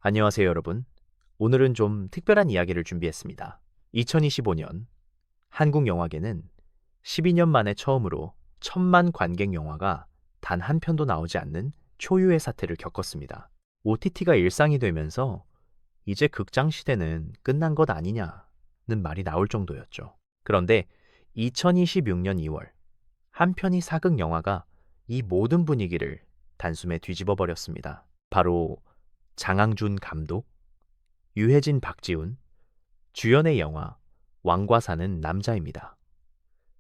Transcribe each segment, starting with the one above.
안녕하세요, 여러분. 오늘은 좀 특별한 이야기를 준비했습니다. 2025년 한국 영화계는 12년 만에 처음으로 1000만 관객 영화가 단 한 편도 나오지 않는 초유의 사태를 겪었습니다. OTT가 일상이 되면서 이제 극장 시대는 끝난 것 아니냐는 말이 나올 정도였죠. 그런데 2026년 2월 한 편의 사극 영화가 이 모든 분위기를 단숨에 뒤집어 버렸습니다. 바로 장항준 감독, 유해진, 박지훈, 주연의 영화 왕과 사는 남자입니다.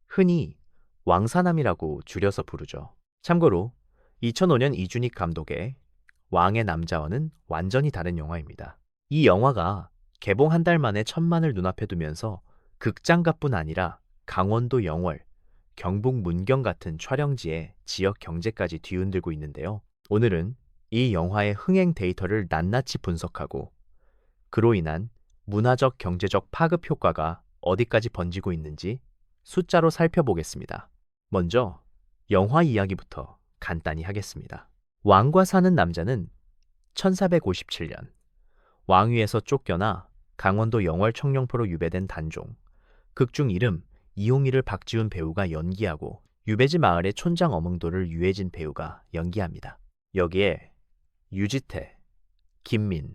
흔히 왕사남이라고 줄여서 부르죠. 참고로 2005년 이준익 감독의 왕의 남자와는 완전히 다른 영화입니다. 이 영화가 개봉 한 달 만에 1000만을 눈앞에 두면서 극장가뿐 아니라 강원도 영월, 경북 문경 같은 촬영지의 지역 경제까지 뒤흔들고 있는데요. 오늘은 이 영화의 흥행 데이터를 낱낱이 분석하고 그로 인한 문화적, 경제적 파급 효과가 어디까지 번지고 있는지 숫자로 살펴보겠습니다. 먼저 영화 이야기부터 간단히 하겠습니다. 왕과 사는 남자는 1457년 왕위에서 쫓겨나 강원도 영월 청룡포로 유배된 단종, 극중 이름 이용희를 박지훈 배우가 연기하고 유배지 마을의 촌장 어몽도를 유해진 배우가 연기합니다. 여기에 유지태, 김민,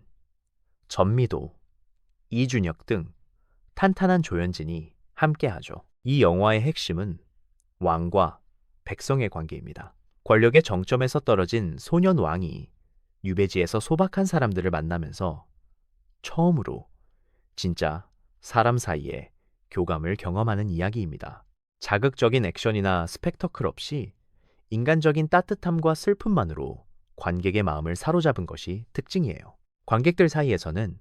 전미도, 이준혁 등 탄탄한 조연진이 함께하죠. 이 영화의 핵심은 왕과 백성의 관계입니다. 권력의 정점에서 떨어진 소년 왕이 유배지에서 소박한 사람들을 만나면서 처음으로 진짜 사람 사이에 교감을 경험하는 이야기입니다. 자극적인 액션이나 스펙터클 없이 인간적인 따뜻함과 슬픔만으로 관객의 마음을 사로잡은 것이 특징이에요. 관객들 사이에서는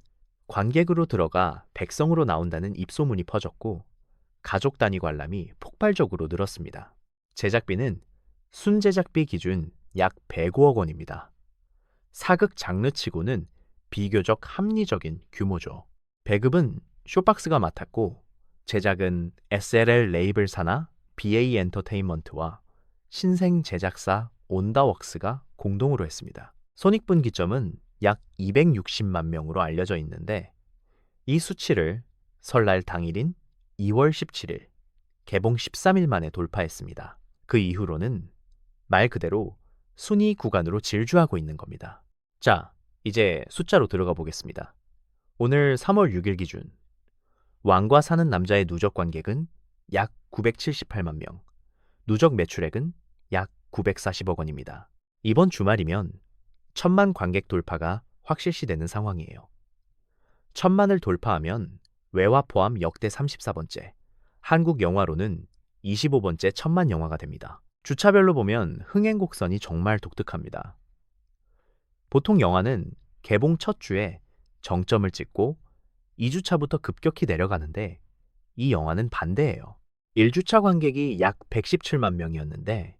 관객으로 들어가 백성으로 나온다는 입소문이 퍼졌고 가족 단위 관람이 폭발적으로 늘었습니다. 제작비는 순제작비 기준 약 109억 원입니다. 사극 장르치고는 비교적 합리적인 규모죠. 배급은 쇼박스가 맡았고 제작은 SLL 레이블 산하 BA 엔터테인먼트와 신생 제작사 온다웍스가 공동으로 했습니다. 손익분기점은 약 260만 명으로 알려져 있는데 이 수치를 설날 당일인 2월 17일 개봉 13일 만에 돌파했습니다. 그 이후로는 말 그대로 순위 구간으로 질주하고 있는 겁니다. 자, 이제 숫자로 들어가 보겠습니다. 오늘 3월 6일 기준 왕과 사는 남자의 누적 관객은 약 978만 명, 누적 매출액은 약 940억 원입니다. 이번 주말이면 1000만 관객 돌파가 확실시되는 상황이에요. 1000만을 돌파하면 외화 포함 역대 34번째, 한국 영화로는 25번째 1000만 영화가 됩니다. 주차별로 보면 흥행 곡선이 정말 독특합니다. 보통 영화는 개봉 첫 주에 정점을 찍고 2주차부터 급격히 내려가는데 이 영화는 반대예요. 1주차 관객이 약 117만 명이었는데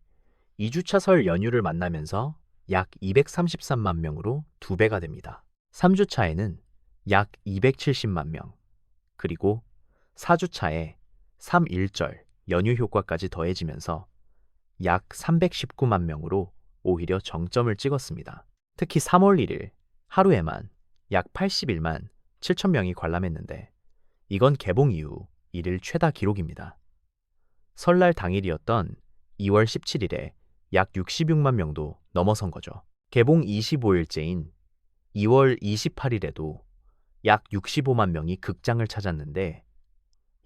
2주차 설 연휴를 만나면서 약 233만 명으로 2배가 됩니다. 3주차에는 약 270만 명, 그리고 4주차에 3.1절 연휴 효과까지 더해지면서 약 319만 명으로 오히려 정점을 찍었습니다. 특히 3월 1일 하루에만 약 81만 7천 명이 관람했는데 이건 개봉 이후 1일 최다 기록입니다. 설날 당일이었던 2월 17일에 약 66만 명도 넘어선 거죠. 개봉 25일째인 2월 28일에도 약 65만 명이 극장을 찾았는데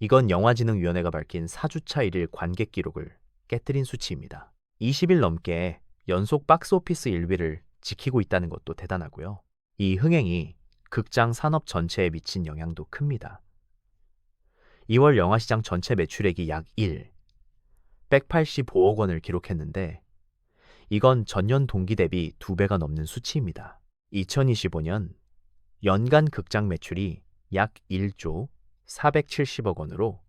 이건 영화진흥위원회가 밝힌 4주차 1일 관객 기록을 깨뜨린 수치입니다. 20일 넘게 연속 박스오피스 1위를 지키고 있다는 것도 대단하고요. 이 흥행이 극장 산업 전체에 미친 영향도 큽니다. 2월 영화시장 전체 매출액이 약 185억 원을 기록했는데 이건 전년 동기 대비 2배가 넘는 수치입니다. 2025년 연간 극장 매출이 약 1조 470억 원으로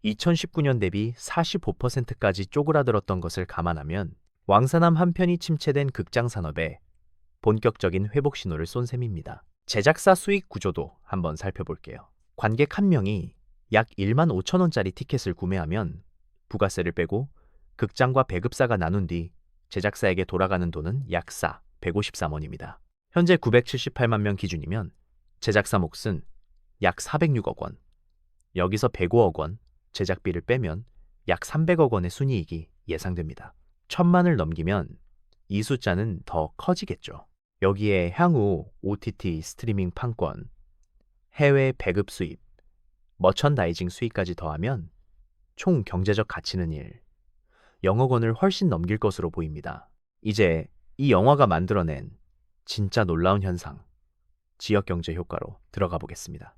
2019년 대비 45%까지 쪼그라들었던 것을 감안하면 왕사남 한 편이 침체된 극장 산업에 본격적인 회복 신호를 쏜 셈입니다. 제작사 수익 구조도 한번 살펴볼게요. 관객 한 명이 약 1만 5천 원짜리 티켓을 구매하면 부가세를 빼고 극장과 배급사가 나눈 뒤 제작사에게 돌아가는 돈은 약 153원입니다. 현재 978만 명 기준이면 제작사 몫은 약 406억 원. 여기서 105억 원 제작비를 빼면 약 300억 원의 순이익이 예상됩니다. 1000만을 넘기면 이 숫자는 더 커지겠죠. 여기에 향후 OTT 스트리밍 판권, 해외 배급 수입, 머천다이징 수익까지 더하면 총 경제적 가치는 0억 원을 훨씬 넘길 것으로 보입니다. 이제 이 영화가 만들어낸 진짜 놀라운 현상, 지역경제 효과로 들어가 보겠습니다.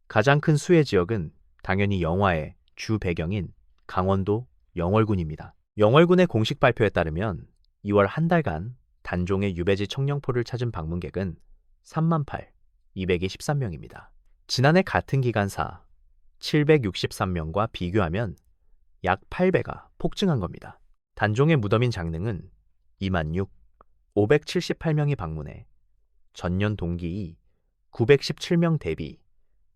가장 큰 수혜 지역은 당연히 영화의 주 배경인 강원도 영월군입니다. 영월군의 공식 발표에 따르면 2월 한 달간 단종의 유배지 청령포를 찾은 방문객은 38,213명입니다. 지난해 같은 기간사 763명과 비교하면 약 8배가 폭증한 겁니다. 단종의 무덤인 장릉은 26,578명이 방문해 전년 동기 917명 대비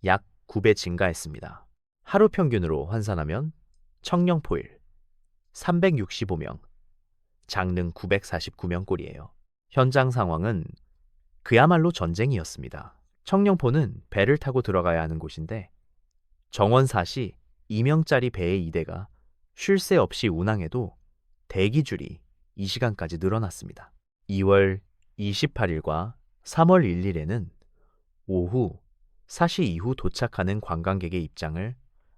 약 9배 증가했습니다. 하루 평균으로 환산하면 청령포일 365명, 장릉 949명 꼴이에요. 현장 상황은 그야말로 전쟁이었습니다. 청령포는 배를 타고 들어가야 하는 곳인데 정원사시 2명짜리 배의 2대가 쉴 새 없이 운항해도 대기줄이 이 시간까지 늘어났습니다. 2월 28일과 3월 1일에는 오후 사시 이후 도착하는 관광객의 입장을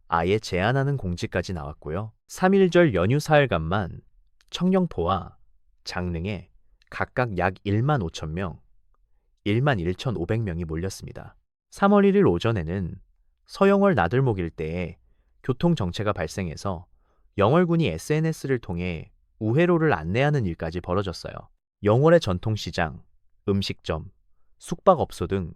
아예 제한하는 공지까지 나왔고요. 3일절 연휴 사흘간만 청령포와 장릉에 각각 약 1만 5천 명, 1만 1,500명이 몰렸습니다. 3월 1일 오전에는 서영월 나들목 일대에 교통정체가 발생해서 영월군이 SNS를 통해 우회로를 안내하는 일까지 벌어졌어요. 영월의 전통시장, 음식점, 숙박업소 등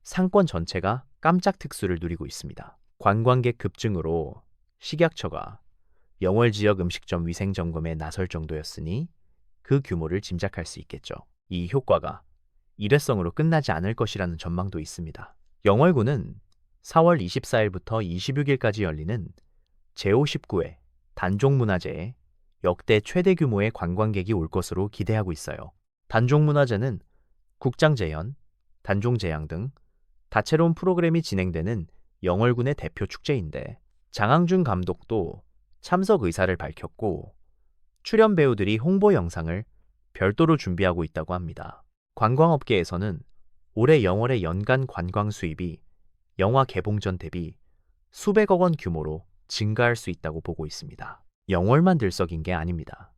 상권 전체가 깜짝 특수를 누리고 있습니다. 관광객 급증으로 식약처가 영월 지역 음식점 위생점검에 나설 정도였으니 그 규모를 짐작할 수 있겠죠. 이 효과가 일회성으로 끝나지 않을 것이라는 전망도 있습니다. 영월군은 4월 24일부터 26일까지 열리는 제59회 단종문화제에 역대 최대 규모의 관광객이 올 것으로 기대하고 있어요. 단종문화제는 국장제연, 단종제양 등 다채로운 프로그램이 진행되는 영월군의 대표 축제인데 장항준 감독도 참석 의사를 밝혔고 출연 배우들이 홍보 영상을 별도로 준비하고 있다고 합니다. 관광업계에서는 올해 영월의 연간 관광 수입이 영화 개봉 전 대비 수백억 원 규모로 증가할 수 있다고 보고 있습니다. 영월만 들썩인 게 아닙니다.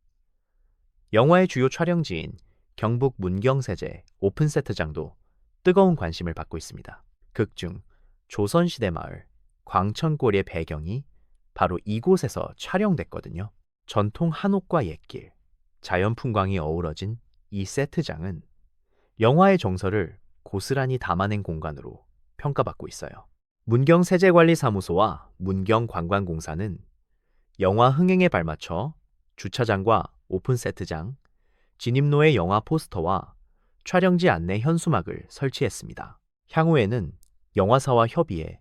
영화의 주요 촬영지인 경북 문경세제 오픈세트장도 뜨거운 관심을 받고 있습니다. 극중 조선시대 마을 광천골의 배경이 바로 이곳에서 촬영됐거든요. 전통 한옥과 옛길, 자연 풍광이 어우러진 이 세트장은 영화의 정서를 고스란히 담아낸 공간으로 평가받고 있어요. 문경세제관리사무소와 문경관광공사는 영화 흥행에 발맞춰 주차장과 오픈세트장, 진입로에 영화 포스터와 촬영지 안내 현수막을 설치했습니다. 향후에는 영화사와 협의해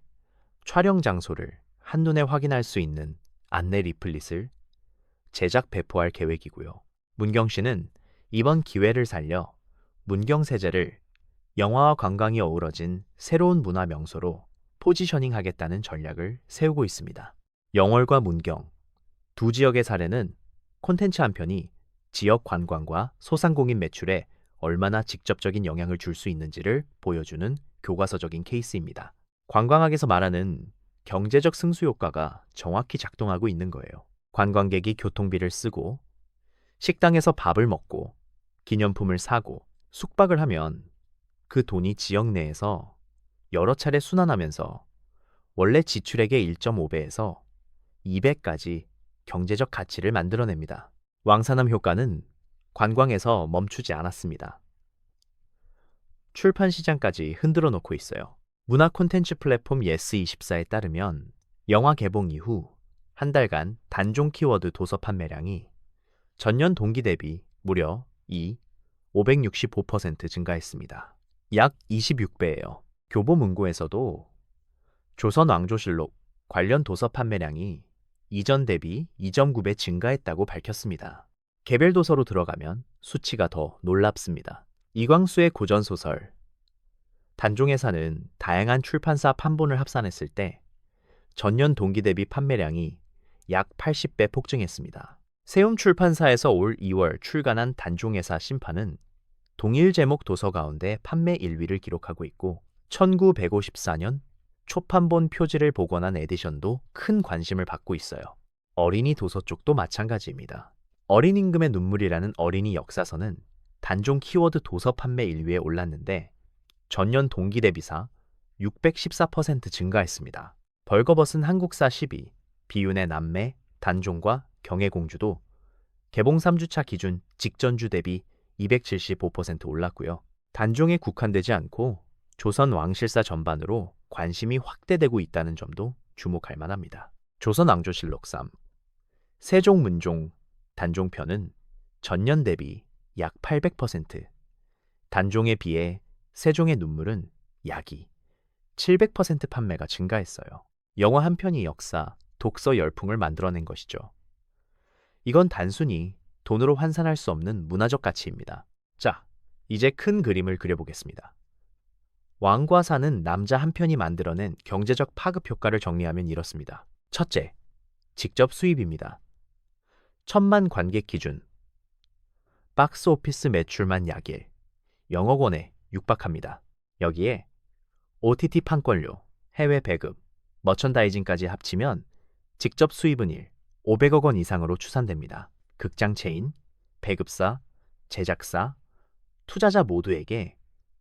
촬영 장소를 한눈에 확인할 수 있는 안내 리플릿을 제작 배포할 계획이고요. 문경시는 이번 기회를 살려 문경세제를 영화와 관광이 어우러진 새로운 문화 명소로 포지셔닝 하겠다는 전략을 세우고 있습니다. 영월과 문경 두 지역의 사례는 콘텐츠 한 편이 지역 관광과 소상공인 매출에 얼마나 직접적인 영향을 줄 수 있는지를 보여주는 교과서적인 케이스입니다. 관광학에서 말하는 경제적 승수 효과가 정확히 작동하고 있는 거예요. 관광객이 교통비를 쓰고 식당에서 밥을 먹고 기념품을 사고 숙박을 하면 그 돈이 지역 내에서 여러 차례 순환하면서 원래 지출액의 1.5배에서 2배까지 경제적 가치를 만들어냅니다. 왕산암 효과는 관광에서 멈추지 않았습니다. 출판 시장까지 흔들어 놓고 있어요. 문화 콘텐츠 플랫폼 예스24에 따르면 영화 개봉 이후 한 달간 단종 키워드 도서 판매량이 전년 동기 대비 무려 565% 증가했습니다. 약 26배예요. 교보문고에서도 조선왕조실록 관련 도서 판매량이 이전 대비 2.9배 증가했다고 밝혔습니다. 개별 도서로 들어가면 수치가 더 놀랍습니다. 이광수의 고전소설 단종에서는 다양한 출판사 판본을 합산했을 때 전년 동기 대비 판매량이 약 80배 폭증했습니다. 세움 출판사에서 올 2월 출간한 단종회사 심판은 동일 제목 도서 가운데 판매 1위를 기록하고 있고 1954년 초판본 표지를 복원한 에디션도 큰 관심을 받고 있어요. 어린이 도서 쪽도 마찬가지입니다. 어린 임금의 눈물이라는 어린이 역사서는 단종 키워드 도서 판매 1위에 올랐는데 전년 동기 대비사 614% 증가했습니다. 벌거벗은 한국사 12, 비운의 남매, 단종과 경혜공주도 개봉 3주차 기준 직전주 대비 275% 올랐고요. 단종에 국한되지 않고 조선 왕실사 전반으로 관심이 확대되고 있다는 점도 주목할 만합니다. 조선왕조실록 3, 세종문종 단종편은 전년 대비 약 800%, 단종에 비해 세종의 눈물은 약이 700% 판매가 증가했어요. 영화 한 편이 역사, 독서 열풍을 만들어낸 것이죠. 이건 단순히 돈으로 환산할 수 없는 문화적 가치입니다. 자, 이제 큰 그림을 그려보겠습니다. 왕과 사는 남자 한 편이 만들어낸 경제적 파급 효과를 정리하면 이렇습니다. 첫째, 직접 수입입니다. 1000만 관객 기준, 박스 오피스 매출만 약 1, 0억 원에 육박합니다. 여기에 OTT 판권료, 해외 배급, 머천다이징까지 합치면 직접 수입은 500억 원 이상으로 추산됩니다. 극장 체인, 배급사, 제작사, 투자자 모두에게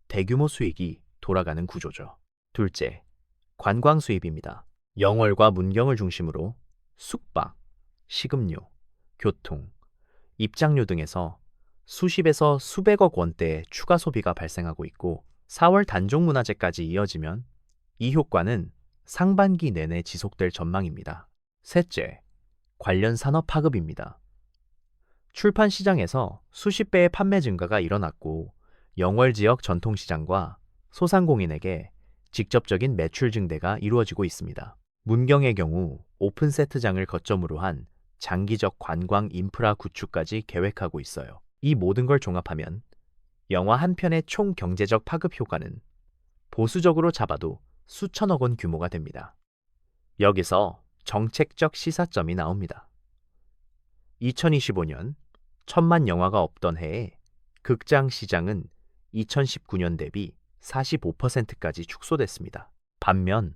대규모 수익이 돌아가는 구조죠. 둘째, 관광 수입입니다. 영월과 문경을 중심으로 숙박, 식음료, 교통, 입장료 등에서 수십에서 수백억 원대의 추가 소비가 발생하고 있고 4월 단종문화제까지 이어지면 이 효과는 상반기 내내 지속될 전망입니다. 셋째, 관련 산업 파급입니다. 출판 시장에서 수십 배의 판매 증가가 일어났고 영월 지역 전통시장과 소상공인에게 직접적인 매출 증대가 이루어지고 있습니다. 문경의 경우 오픈 세트장을 거점으로 한 장기적 관광 인프라 구축까지 계획하고 있어요. 이 모든 걸 종합하면 영화 한 편의 총 경제적 파급 효과는 보수적으로 잡아도 수천억 원 규모가 됩니다. 여기서 정책적 시사점이 나옵니다. 2025년 1000만 영화가 없던 해에 극장 시장은 2019년 대비 45%까지 축소됐습니다. 반면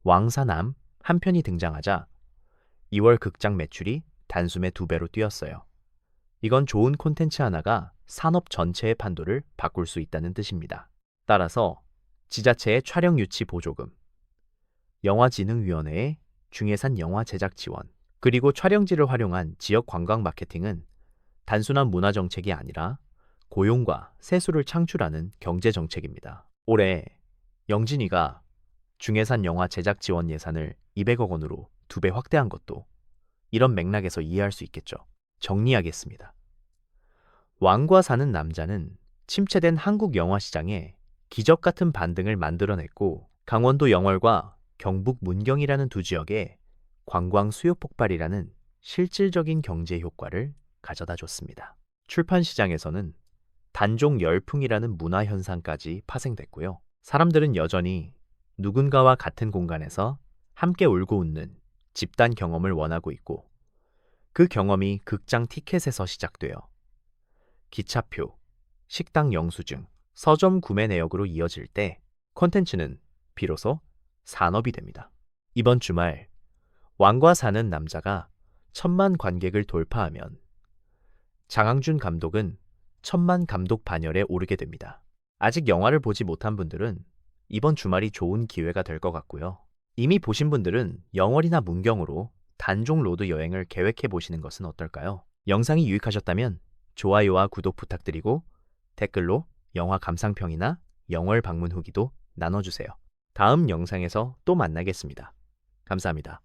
왕사남 한 편이 등장하자 2월 극장 매출이 단숨에 2배로 뛰었어요. 이건 좋은 콘텐츠 하나가 산업 전체의 판도를 바꿀 수 있다는 뜻입니다. 따라서 지자체의 촬영 유치 보조금, 영화진흥위원회의 중예산 영화 제작 지원, 그리고 촬영지를 활용한 지역 관광 마케팅은 단순한 문화 정책이 아니라 고용과 세수를 창출하는 경제 정책입니다. 올해 영진이가 중예산 영화 제작 지원 예산을 200억 원으로 2배 확대한 것도 이런 맥락에서 이해할 수 있겠죠. 정리하겠습니다. 왕과 사는 남자는 침체된 한국 영화 시장에 기적 같은 반등을 만들어냈고 강원도 영월과 경북 문경이라는 두 지역에 관광 수요 폭발이라는 실질적인 경제 효과를 가져다 줬습니다. 출판 시장에서는 단종 열풍이라는 문화 현상까지 파생됐고요. 사람들은 여전히 누군가와 같은 공간에서 함께 울고 웃는 집단 경험을 원하고 있고 그 경험이 극장 티켓에서 시작되어 기차표, 식당 영수증, 서점 구매 내역으로 이어질 때 콘텐츠는 비로소 산업이 됩니다. 이번 주말 왕과 사는 남자가 1000만 관객을 돌파하면 장항준 감독은 1000만 감독 반열에 오르게 됩니다. 아직 영화를 보지 못한 분들은 이번 주말이 좋은 기회가 될 것 같고요. 이미 보신 분들은 영월이나 문경으로 단종 로드 여행을 계획해 보시는 것은 어떨까요? 영상이 유익하셨다면 좋아요와 구독 부탁드리고 댓글로 영화 감상평이나 영월 방문 후기도 나눠주세요. 다음 영상에서 또 만나겠습니다. 감사합니다.